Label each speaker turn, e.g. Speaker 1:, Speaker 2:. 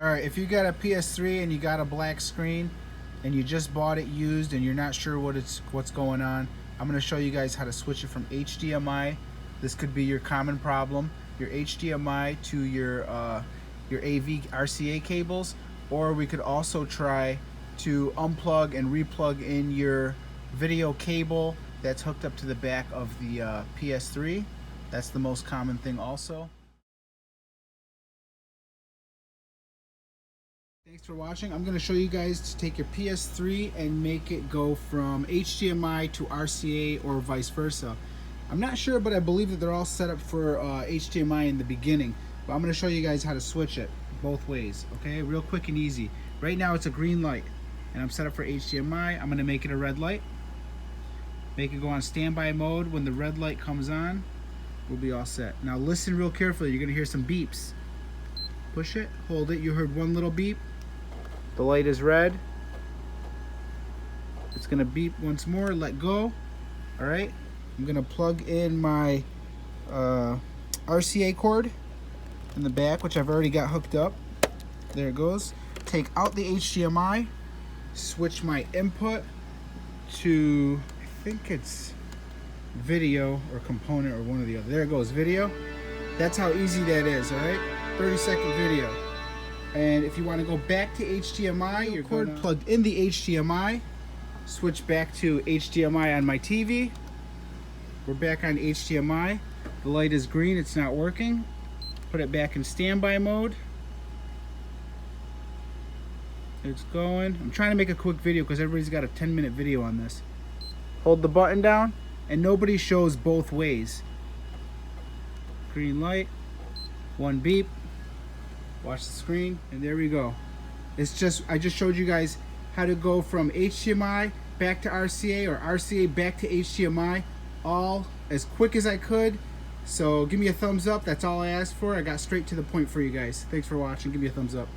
Speaker 1: Alright, if you got a PS3 and you got a black screen and you just bought it used and you're not sure what's going on, I'm going to show you guys how to switch it from HDMI. This could be your common problem, your HDMI to your AV RCA cables, or we could also try to unplug and replug in your video cable that's hooked up to the back of the PS3. That's the most common thing also. Thanks for watching. I'm going to show you guys to take your PS3 and make it go from HDMI to RCA or vice versa. I'm not sure, but I believe that they're all set up for HDMI in the beginning. But I'm going to show you guys how to switch it both ways, okay? Real quick and easy. Right now it's a green light and I'm set up for HDMI. I'm going to make it a red light. Make it go on standby mode. When the red light comes on, we'll be all set. Now listen real carefully. You're going to hear some beeps. Push it, hold it. You heard one little beep. The light is red. It's gonna beep once more, let go. All right, I'm gonna plug in my RCA cord in the back, which I've already got hooked up. There it goes. Take out the HDMI, switch my input to, I think it's video or component or one or the other. There it goes, video. That's how easy that is, all right? 30-second video. And if you want to go back to HDMI, your cord plugged in the HDMI, switch back to HDMI on my TV. We're back on HDMI. The light is green, it's not working. Put it back in standby mode. It's going. I'm trying to make a quick video because everybody's got a 10-minute video on this. Hold the button down and nobody shows both ways. Green light, one beep. Watch the screen, and there we go. It's just, I just showed you guys how to go from HDMI back to RCA or RCA back to HDMI, all as quick as I could. So give me a thumbs up. That's all I asked for. I got straight to the point for you guys. Thanks for watching. Give me a thumbs up.